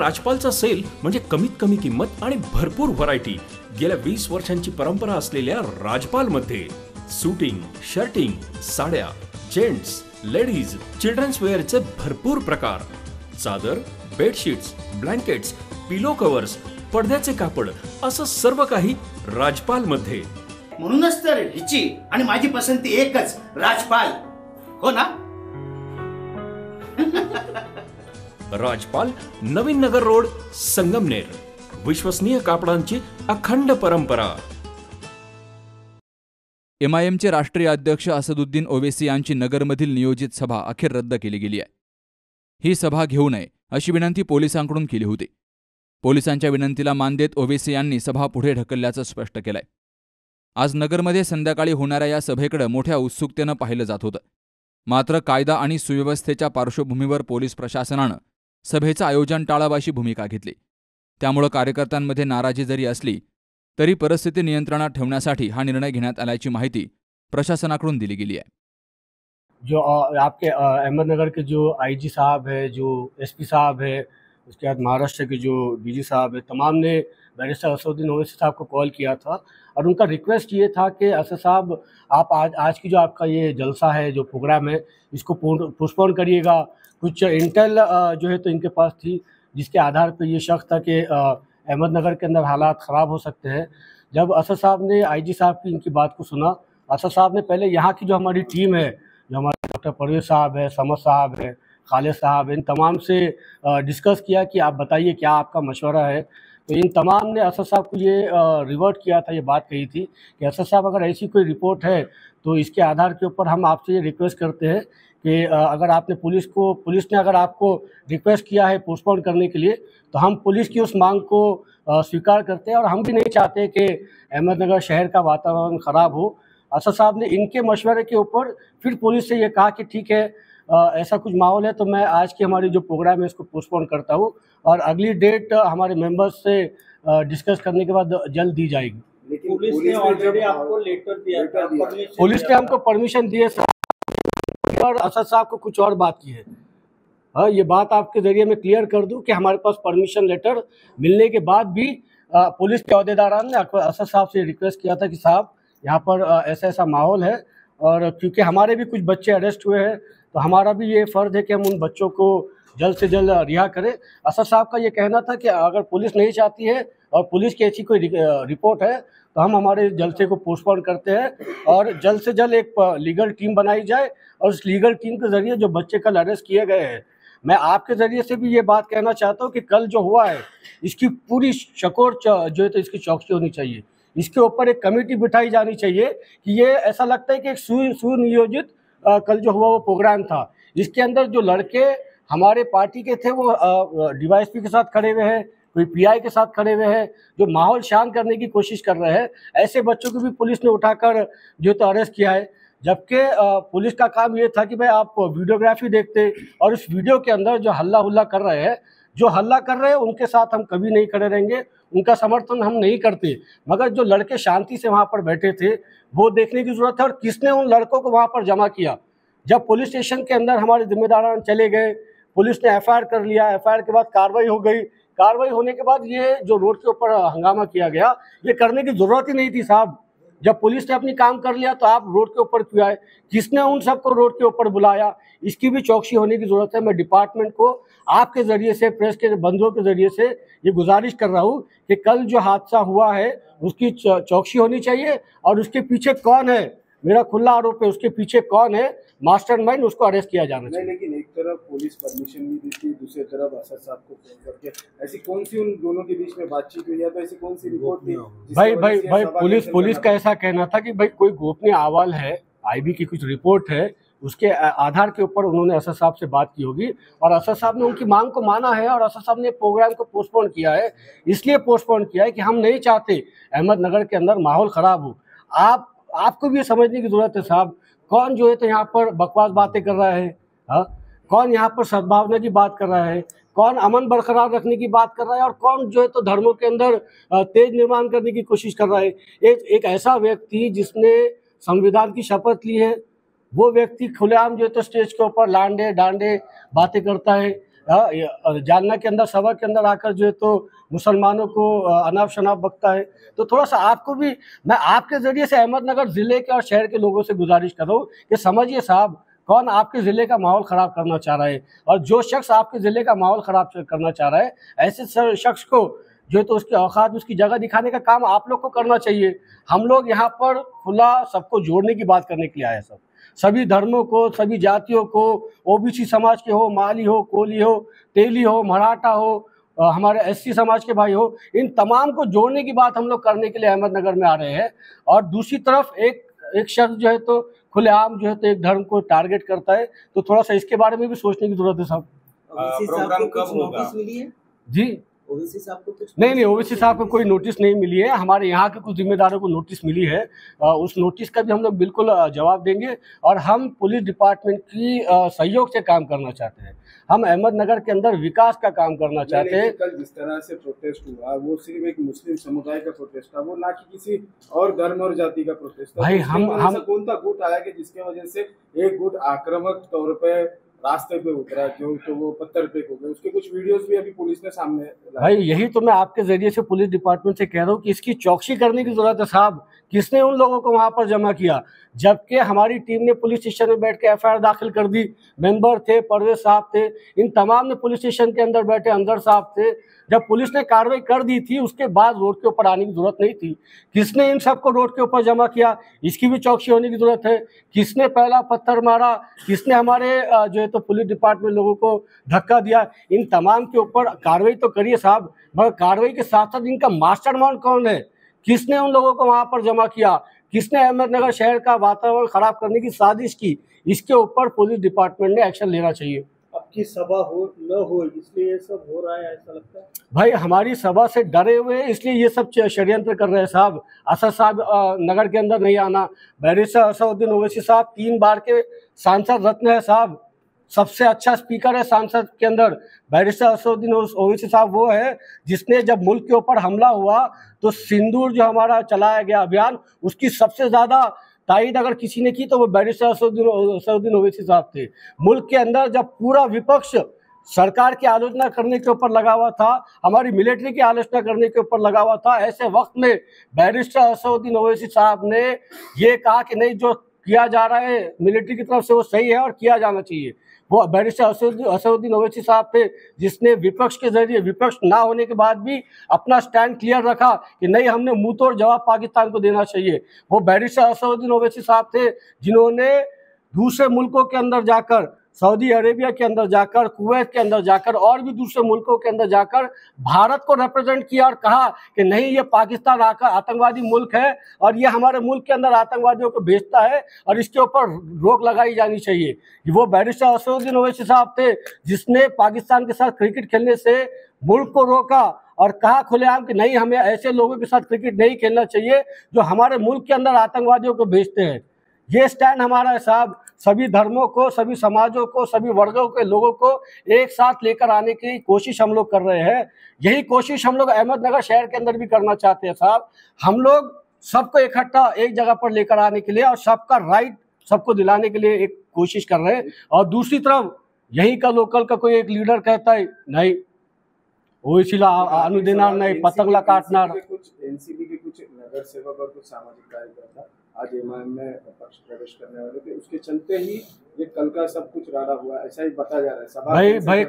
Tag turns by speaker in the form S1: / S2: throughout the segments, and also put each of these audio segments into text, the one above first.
S1: राजपालचा cell म्हणजे कमीत कमी किंमत आणि भरपूर व्हरायटी। गेल्या 20 वर्षांची परंपरा असलेल्या राजपाल मध्ये सूटिंग, शर्टिंग, साड्या, जेंट्स, लेडीज, चिल्ड्रन्स वेअरचे भरपूर प्रकार, चादर, बेडशीट्स, ब्लँकेट्स, पिलो कव्हर्स, पडद्याचे कापड असं सर्व काही राजपाल मध्ये।
S2: म्हणूनच तर हिची आणि माझी पसंती एकच, राजपाल, हो ना?
S1: राजपाल, नवीन नगर रोड, संगमनेर। विश्वसनीय कापडांची अखंड परंपरा।
S3: MIMचे राष्ट्रीय अध्यक्ष असदुद्दीन ओवैसी यांची नगरमधील नियोजित सभा अखेर रद्द केली गेली आहे। ही सभा घेऊ नये अशी विनंती पोलिसांकडून केली होती। पोलिसांच्या विनंतीला मान देत ओवैसी यांनी सभा पुढे ढकलल्याचं स्पष्ट केलंय। आज नगरमध्ये संध्याकाळी होणाऱ्या या सभेकडे मोठ्या उत्सुकतेनं पाहिलं जात होतं। मात्र कायदा आणि सुव्यवस्थेच्या पार्श्वभूमीवर पोलीस प्रशासनानं सभेचं आयोजन टाळावाची भूमिका घेतली। त्यामुळे कार्यकर्त्यांमध्ये नाराजी जरी असली तरी परिस्थिती नियंत्रणात ठेवण्यासाठी हा निर्णय घेण्यात आल्याची माहिती प्रशासनाकडून दिली गेली आहे।
S4: जो आपके अहमदनगर के जो IG साहब है, जो SP साहब है, उसके बाद महाराष्ट्र के जो DG साहब है, तमाम ने बैरिस्टर असदुद्दीन ओवैसी साहब को कॉल किया था और उनका रिक्वेस्ट ये था कि असद साहब आप आज की जो आपका ये जलसा है, जो प्रोग्राम है, इसको पोस्टपोन करिएगा। कुछ इंटेल जो है तो इनके पास थी, जिसके आधार पर ये शक था कि अहमदनगर के अंदर हालात ख़राब हो सकते हैं। जब असद साहब ने IG साहब की इनकी बात को सुना, असद साहब ने पहले यहाँ की जो हमारी टीम है, जो हमारे डॉक्टर परवेज साहब है, समद साहब है, खालिद साहब, इन तमाम से डिस्कस किया कि आप बताइए क्या आपका मशवरा है। तो इन तमाम ने असद साहब को ये रिवर्ट किया था, ये बात कही थी कि असद साहब अगर ऐसी कोई रिपोर्ट है तो इसके आधार के ऊपर हम आपसे ये रिक्वेस्ट करते हैं कि अगर आपने पुलिस ने अगर आपको रिक्वेस्ट किया है पोस्टपोन करने के लिए, तो हम पुलिस की उस मांग को स्वीकार करते हैं और हम भी नहीं चाहते कि अहमदनगर शहर का वातावरण ख़राब हो। असद साहब ने इनके मशवरे के ऊपर फिर पुलिस से ये कहा कि ठीक है, ऐसा कुछ माहौल है तो मैं आज की हमारी जो प्रोग्राम है इसको पोस्टपोन करता हूँ और अगली डेट हमारे मेंबर्स से डिस्कस करने के बाद जल्द दी जाएगी।
S2: लेकिन पुलिस ने ऑलरेडी आपको लेटर दिया था,
S4: पुलिस ने हमको परमिशन दिए और असद साहब को कुछ और बात की है। हाँ, ये बात आपके ज़रिए मैं क्लियर कर दूं कि हमारे पास परमिशन लेटर मिलने के बाद भी पुलिस के अहदेदारान ने असद साहब से रिक्वेस्ट किया था कि साहब यहाँ पर ऐसा ऐसा माहौल है और क्योंकि हमारे भी कुछ बच्चे अरेस्ट हुए हैं तो हमारा भी ये फ़र्ज़ है कि हम उन बच्चों को जल्द से जल्द रिहा करें। असद साहब का ये कहना था कि अगर पुलिस नहीं चाहती है और पुलिस की ऐसी कोई रिपोर्ट है तो हम हमारे जलसे को पोस्टपोन करते हैं और जल्द से जल्द एक लीगल टीम बनाई जाए और उस लीगल टीम के ज़रिए जो बच्चे कल अरेस्ट किए गए हैं, मैं आपके ज़रिए से भी ये बात कहना चाहता हूँ कि कल जो हुआ है इसकी पूरी चकोर जो है तो इसकी चौकसी होनी चाहिए। इसके ऊपर एक कमेटी बिठाई जानी चाहिए कि ये ऐसा लगता है कि एक सुनियोजित कल जो हुआ वो प्रोग्राम था। इसके अंदर जो लड़के हमारे पार्टी के थे वो DYSP के साथ खड़े हुए हैं, कोई PI के साथ खड़े हुए हैं, जो माहौल शांत करने की कोशिश कर रहे हैं। ऐसे बच्चों को भी पुलिस ने उठाकर जो तो अरेस्ट किया है, जबकि पुलिस का काम ये था कि भाई आप वीडियोग्राफी देखते और उस वीडियो के अंदर जो हल्ला हुल्ला कर रहे हैं, उनके साथ हम कभी नहीं खड़े रहेंगे, उनका समर्थन हम नहीं करते। मगर जो लड़के शांति से वहाँ पर बैठे थे वो देखने की ज़रूरत है और किसने उन लड़कों को वहाँ पर जमा किया। जब पुलिस स्टेशन के अंदर हमारे जिम्मेदारान चले गए, पुलिस ने FIR कर लिया, FIR के बाद कार्रवाई हो गई, कार्रवाई होने के बाद ये जो रोड के ऊपर हंगामा किया गया, ये करने की ज़रूरत ही नहीं थी साहब। जब पुलिस ने अपनी काम कर लिया तो आप रोड के ऊपर क्यों आए? किसने उन सबको रोड के ऊपर बुलाया? इसकी भी चौकसी होने की ज़रूरत है। मैं डिपार्टमेंट को आपके ज़रिए से, प्रेस के बंधुओं के ज़रिए से ये गुजारिश कर रहा हूँ कि कल जो हादसा हुआ है उसकी चौकसी होनी चाहिए और उसके पीछे कौन है, मेरा खुला आरोप है, उसके पीछे कौन है मास्टरमाइंड, उसको अरेस्ट किया जाना चाहिए।
S5: लेकिन एक तरफ पुलिस परमिशन नहीं देती, दूसरी तरफ असद साहब को फोन करके ऐसी कौन सी उन दोनों के बीच में बातचीत हुई है? तो ऐसी कौन सी रिपोर्ट थी?
S4: भाई पुलिस का ऐसा कहना था कि भाई कोई गोपनीय अहवाल है, IB की कुछ रिपोर्ट है, उसके आधार के ऊपर उन्होंने असद साहब से बात की होगी और असद साहब ने उनकी मांग को माना है और असद साहब ने प्रोग्राम को पोस्टपोन किया है। इसलिए पोस्टपोन किया है कि हम नहीं चाहते अहमदनगर के अंदर माहौल ख़राब हो। आपको भी ये समझने की ज़रूरत है साहब, कौन जो है तो यहाँ पर बकवास बातें कर रहा है, हाँ, कौन यहाँ पर सद्भावना की बात कर रहा है, कौन अमन बरकरार रखने की बात कर रहा है और कौन जो है तो धर्मों के अंदर तेज निर्माण करने की कोशिश कर रहा है। एक ऐसा व्यक्ति जिसने संविधान की शपथ ली है, वो व्यक्ति खुलेआम जो है तो स्टेज के ऊपर लांडे डांडे बातें करता है। जालना के अंदर सभा के अंदर आकर जो है तो मुसलमानों को अनाप शनाप बकता है। तो थोड़ा सा आपको भी मैं आपके ज़रिए से अहमदनगर ज़िले के और शहर के लोगों से गुजारिश कर रहा हूँ कि समझिए साहब, कौन आपके ज़िले का माहौल ख़राब करना चाह रहा है, और जो शख्स आपके ज़िले का माहौल ख़राब करना चाह रहा है, ऐसे शख्स को जो है तो उसकी औकात, उसकी जगह दिखाने का काम आप लोग को करना चाहिए। हम लोग यहाँ पर खुला सबको जोड़ने की बात करने के लिए आए हैं, सभी धर्मों को, सभी जातियों को, ओबीसी समाज के हो, माली हो, कोली हो, तेली हो, मराठा हो, हमारे एससी समाज के भाई हो, इन तमाम को जोड़ने की बात हम लोग करने के लिए अहमदनगर में आ रहे हैं। और दूसरी तरफ एक शख्स जो है तो खुलेआम जो है तो एक धर्म को टारगेट करता है, तो थोड़ा सा इसके बारे में भी सोचने की जरूरत है साहब।
S6: प्रोग्राम कब होगा?
S4: जी
S6: ओवैसी साहब को कुछ
S4: नहीं, ओवैसी साहब को कोई नोटिस नहीं मिली है। हमारे यहाँ के कुछ जिम्मेदारों को नोटिस मिली है, उस नोटिस का भी हम लोग बिल्कुल जवाब देंगे। और हम पुलिस डिपार्टमेंट की सहयोग से काम करना चाहते हैं। हम अहमदनगर के अंदर विकास का काम करना चाहते हैं।
S5: कल जिस तरह से प्रोटेस्ट हुआ वो सिर्फ एक मुस्लिम समुदाय का प्रोटेस्ट था, वो ना कि किसी और धर्म और जाति का प्रोटेस्ट था।
S4: भाई
S5: हम कौन सा गुट आया कि जिसके वजह से एक गुट आक्रामक तौर पे रास्ते पे उतरा, क्यों तो वो पत्थर फेंक हो गए। उसके कुछ वीडियोस भी अभी पुलिस ने सामने लाए।
S4: भाई यही तो मैं आपके जरिए से पुलिस डिपार्टमेंट से कह रहा हूँ कि इसकी चौकसी करने की जरूरत है साहब। किसने उन लोगों को वहां पर जमा किया, जबकि हमारी टीम ने पुलिस स्टेशन में बैठ के एफआईआर दाखिल कर दी। मेंबर थे, परवेज साहब थे, इन तमाम ने पुलिस स्टेशन के अंदर बैठे, अंदर साहब थे। जब पुलिस ने कार्रवाई कर दी थी उसके बाद रोड के ऊपर आने की जरूरत नहीं थी। किसने इन सबको रोड के ऊपर जमा किया, इसकी भी चौकसी होने की जरूरत है। किसने पहला पत्थर मारा, किसने हमारे जो है तो पुलिस डिपार्टमेंट लोगों को धक्का दिया, इन तमाम के ऊपर कार्रवाई तो करिए साहब। मगर कार्रवाई के साथ साथ इनका मास्टरमाइंड कौन है, किसने उन लोगों को वहां पर जमा किया, किसने अहमदनगर शहर का वातावरण खराब करने की साजिश की, इसके ऊपर पुलिस डिपार्टमेंट ने एक्शन लेना चाहिए।
S7: आपकी सभा हो न हो इसलिए ये सब हो रहा है, ऐसा लगता है?
S4: भाई हमारी सभा से डरे हुए इसलिए ये सब षड्यंत्र कर रहे हैं साहब। असद साहब नगर के अंदर नहीं आना, बैरिस्टर असदुद्दीन ओवैसी साहब 3 बार के सांसद रत्न है साहब, सबसे अच्छा स्पीकर है सांसद के अंदर। बैरिस्टर असदुद्दीन ओवैसी साहब वो है जिसने जब मुल्क के ऊपर हमला हुआ तो सिंदूर जो हमारा चलाया गया अभियान, उसकी सबसे ज़्यादा तायद अगर किसी ने की तो वो बैरिस्टर असदुद्दीन ओवैसी साहब थे। मुल्क के अंदर जब पूरा विपक्ष सरकार की आलोचना करने के ऊपर लगा हुआ था, हमारी मिलिट्री की आलोचना करने के ऊपर लगा हुआ था, ऐसे वक्त में बैरिस्टर असदुद्दीन ओवैसी साहब ने ये कहा कि नहीं, जो किया जा रहा है मिलिट्री की तरफ से वो सही है और किया जाना चाहिए। वो बैरिस्टर असदुद्दीन ओवैसी साहब थे जिसने विपक्ष के जरिए, विपक्ष ना होने के बाद भी अपना स्टैंड क्लियर रखा कि नहीं, हमने मुंह तोड़ जवाब पाकिस्तान को देना चाहिए। वो बैरिस्टर असदुद्दीन ओवैसी साहब थे जिन्होंने दूसरे मुल्कों के अंदर जाकर, सऊदी अरेबिया के अंदर जाकर, कुवैत के अंदर जाकर और भी दूसरे मुल्कों के अंदर जाकर भारत को रिप्रेजेंट किया और कहा कि नहीं, ये पाकिस्तान आतंकवादी मुल्क है और ये हमारे मुल्क के अंदर आतंकवादियों को भेजता है और इसके ऊपर रोक लगाई जानी चाहिए। वो बैरिस्टर असदुद्दीन ओवैसी साहब थे जिसने पाकिस्तान के साथ क्रिकेट खेलने से मुल्क को रोका और कहा खुलेआम कि नहीं, हमें ऐसे लोगों के साथ क्रिकेट नहीं खेलना चाहिए जो हमारे मुल्क के अंदर आतंकवादियों को भेजते हैं। ये स्टैंड हमारा है साहब। सभी धर्मों को, सभी समाजों को, सभी वर्गों के लोगों को एक साथ लेकर आने की कोशिश हम लोग कर रहे हैं। यही कोशिश हम लोग अहमदनगर शहर के अंदर भी करना चाहते हैं साहब। हम लोग सबको इकट्ठा एक जगह पर लेकर आने के लिए और सबका राइट सबको दिलाने के लिए एक कोशिश कर रहे हैं। और दूसरी तरफ यहीं का लोकल का कोई एक लीडर कहता है नहीं, ओवैसीला आणू देणार नाही, पतंगला काटणार।
S5: कुछ एनसीपी के कुछ नगर सेवक और कुछ सामाजिक कार्यकर्ता आज एमआईएम में पक्ष प्रवेश करने वाले थे, उसके चलते ही ये कल का सब कुछ राड़ा हुआ, ऐसा ही बताया जा रहा है।
S4: भाई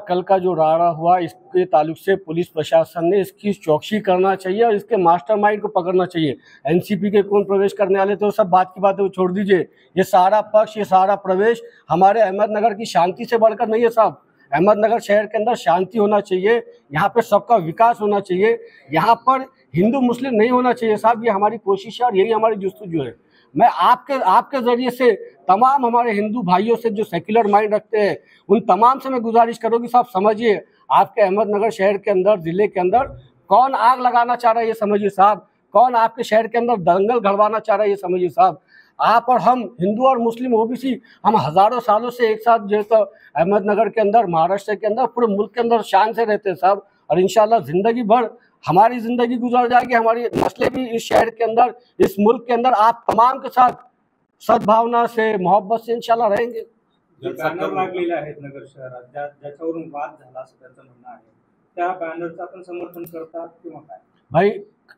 S4: कल का जो राड़ा हुआ, इसके ताल्लुक से पुलिस प्रशासन ने इसकी चौकसी करना चाहिए और इसके मास्टरमाइंड को पकड़ना चाहिए। एनसीपी के कौन प्रवेश करने वाले थे वो सब बात की बात है, वो छोड़ दीजिए। ये सारा पक्ष, ये सारा प्रवेश हमारे अहमदनगर की शांति से बढ़कर नहीं है साहब। अहमदनगर शहर के अंदर शांति होना चाहिए, यहाँ पे सबका विकास होना चाहिए, यहाँ पर हिंदू मुस्लिम नहीं होना चाहिए साहब। ये हमारी कोशिश है और यही हमारी जुस्तजू है। मैं आपके ज़रिए से तमाम हमारे हिंदू भाइयों से जो सेक्युलर माइंड रखते हैं उन तमाम से मैं गुजारिश करूँगी साहब, समझिए आपके अहमदनगर शहर के अंदर, ज़िले के अंदर कौन आग लगाना चाह रहा है ये समझिए साहब। कौन आपके शहर के अंदर दंगल घड़वाना चाह रहा है ये समझिए साहब। आप और हम, हिंदू और मुस्लिम ओबीसी, हम हज़ारों सालों से एक साथ जो है तो अहमदनगर के अंदर, महाराष्ट्र के अंदर, पूरे मुल्क के अंदर शान से रहते हैं साहब। और इंशाल्लाह ज़िंदगी भर हमारी ज़िंदगी गुजर जाएगी, हमारी नस्लें भी इस शहर के अंदर, इस मुल्क के अंदर आप तमाम के साथ सद्भावना से, मोहब्बत से इंशाल्लाह रहेंगे।
S7: बॅनर लागलेले आहेत नगर शहरात ज्याच्यावरून वाद झाला असं त्यांचं म्हणणं आहे, त्या बॅनरचं आपण समर्थन करतात किंवा काय?
S4: भाई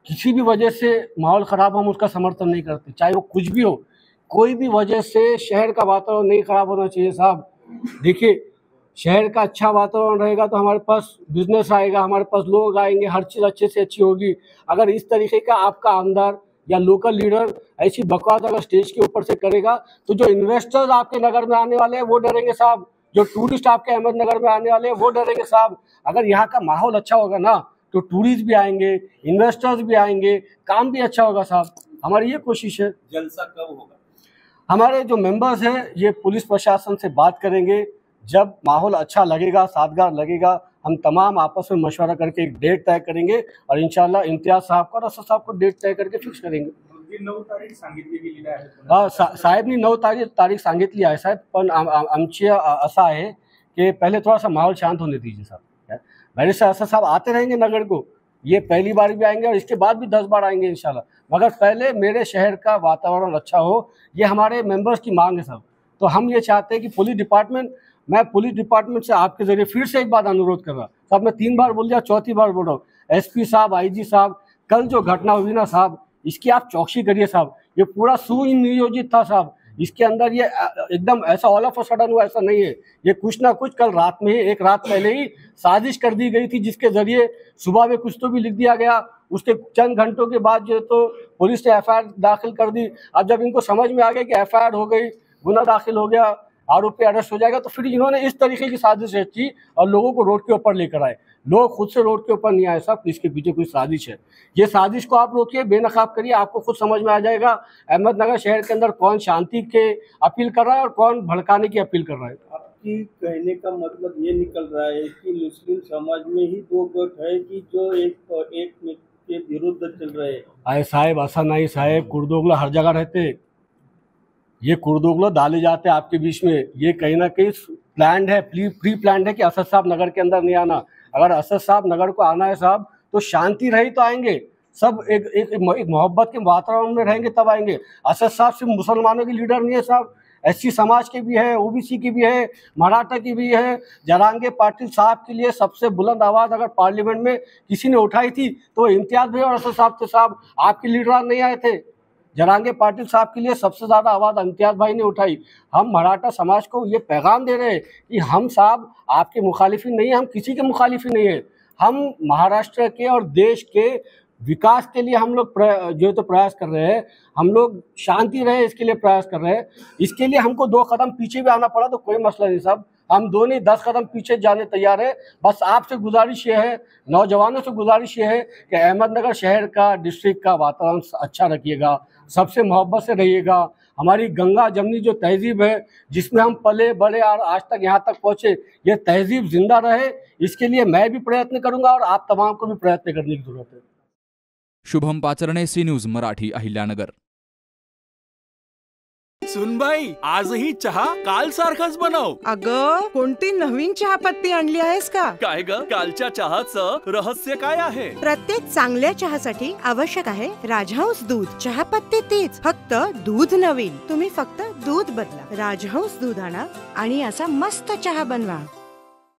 S4: किसी भी वजह से माहौल ख़राब हम उसका समर्थन नहीं करते, चाहे वो कुछ भी हो, कोई भी वजह से शहर का वातावरण नहीं खराब होना चाहिए साहब। देखिए शहर का अच्छा वातावरण रहेगा तो हमारे पास बिजनेस आएगा, हमारे पास लोग आएंगे, हर चीज़ अच्छे से अच्छी होगी। अगर इस तरीके का आपका आमदार या लोकल लीडर ऐसी बकवास अगर स्टेज के ऊपर से करेगा तो जो इन्वेस्टर्स आपके नगर में आने वाले हैं वो डरेंगे साहब, जो टूरिस्ट आपके अहमदनगर में आने वाले हैं वो डरेंगे साहब। अगर यहाँ का माहौल अच्छा होगा ना तो टूरिस्ट भी आएंगे, इन्वेस्टर्स भी आएंगे, काम भी अच्छा होगा साहब। हमारी ये कोशिश है।
S1: जलसा कब होगा?
S4: हमारे जो मेंबर्स हैं ये पुलिस प्रशासन से बात करेंगे, जब माहौल अच्छा लगेगा, सादगार लगेगा, हम तमाम आपस में मशवरा करके एक डेट तय करेंगे और इंशाल्लाह इम्तियाज साहब को और असद साहब को डेट तय करके फिक्स करेंगे।
S7: 9 तारीख सांगितली गेलेली आहे.
S4: साहेबनी 9 तारीख सांगितली आहे साहेब, पण आमची असं आहे कि पहले थोड़ा सा माहौल शांत होने दीजिए साहब। बैरिस्टर असद साहब आते रहेंगे नगर को, ये पहली बार भी आएंगे और इसके बाद भी 10 बार आएंगे इंशाल्लाह, मगर पहले मेरे शहर का वातावरण अच्छा हो, ये हमारे मेंबर्स की मांग है साहब। तो हम ये चाहते हैं कि मैं पुलिस डिपार्टमेंट से आपके जरिए फिर से एक बात अनुरोध कर रहा साहब, मैं 3 बार बोल दिया, चौथी बार बोल रहा हूँ, एसपी साहब, आईजी साहब, कल जो घटना हुई ना साहब, इसकी आप चौकसी करिए साहब। ये पूरा सुनियोजित था साहब, इसके अंदर ये एकदम ऐसा ऑल ऑफ अ सडन हुआ ऐसा नहीं है, ये कुछ ना कुछ कल रात में ही, एक रात पहले ही साजिश कर दी गई थी, जिसके जरिए सुबह में कुछ तो भी लिख दिया गया, उसके चंद घंटों के बाद जो तो पुलिस ने एफआईआर दाखिल कर दी। अब जब इनको समझ में आ गया कि एफआईआर हो गई, गुना दाखिल हो गया, आरोपी अरेस्ट हो जाएगा, तो फिर इन्होंने इस तरीके की साजिश रची और लोगों को रोड के ऊपर लेकर आए। लोग खुद से रोड के ऊपर नहीं आए साहब, इसके पीछे कोई साजिश है। ये साजिश को आप रोकिए, बेनकाब करिए, आपको खुद समझ में आ जाएगा अहमदनगर शहर के अंदर कौन शांति के अपील कर रहा है और कौन भड़काने की अपील कर रहा है।
S7: आपकी कहने का मतलब ये निकल रहा है कि मुस्लिम समाज में ही 2 गुट है कि जो एक के विरुद्ध चल रहे हैं।
S4: अरे साहेब ऐसा नहीं साहेब, कुर्दोगला हर जगह रहते, ये कुर्दोगला डाले जाते हैं आपके बीच में, ये कहीं ना कहीं प्लान्ड है, प्री प्लान्ड है कि असद साहब नगर के अंदर नहीं आना। अगर असद साहब नगर को आना है साहब तो शांति रही तो आएंगे, सब एक मोहब्बत के वातावरण में रहेंगे तब आएंगे। असद साहब सिर्फ मुसलमानों के लीडर नहीं है साहब, एससी समाज के भी है, ओबीसी की भी है, मराठा की भी है। जरांगे पाटिल साहब के लिए सबसे बुलंद आवाज़ अगर पार्लियामेंट में किसी ने उठाई थी तो इम्तियाज भाई और असद साहब थे साहब, आपके लीडर नहीं आए थे। जरांगे पाटिल साहब के लिए सबसे ज़्यादा आवाज़ इम्तियाज भाई ने उठाई। हम मराठा समाज को ये पैगाम दे रहे हैं कि हम साहब आपके मुखालिफी नहीं है, हम किसी के मुखालिफी नहीं है, हम महाराष्ट्र के और देश के विकास के लिए हम लोग जो तो प्रयास कर रहे हैं, हम लोग शांति रहे इसके लिए प्रयास कर रहे हैं। इसके लिए हमको 2 कदम पीछे भी आना पड़ा तो कोई मसला नहीं साहब, हम दोनों 10 कदम पीछे जाने तैयार है। बस आपसे गुजारिश ये है, नौजवानों से गुजारिश ये है कि अहमदनगर शहर का, डिस्ट्रिक्ट का वातावरण अच्छा रखिएगा, सबसे मोहब्बत से रहिएगा। हमारी गंगा जमनी जो तहजीब है, जिसमें हम पले बड़े और आज तक यहाँ तक पहुँचे, ये तहजीब जिंदा रहे, इसके लिए मैं भी प्रयत्न करूँगा और आप तमाम को भी प्रयत्न करने की जरूरत है।
S3: शुभम पाचरणे, सी न्यूज मराठी, अहिल्यानगर।
S8: सुनबाई, आजही चहा काल सारखाच बनव।
S6: अगं, कोणती नवीन चहापत्ती आणली आहेस का?
S8: काय ग, कालच्या चहाचं रहस्य काय आहे?
S6: प्रत्येक चांगल्या चहासाठी आवश्यक आहे राजहंस दूध। चहापत्ती तीच, फक्त दूध नवीन। तुम्ही फक्त दूध बदला, राजहंस दूध आणा आणि असा मस्त चहा बनवा।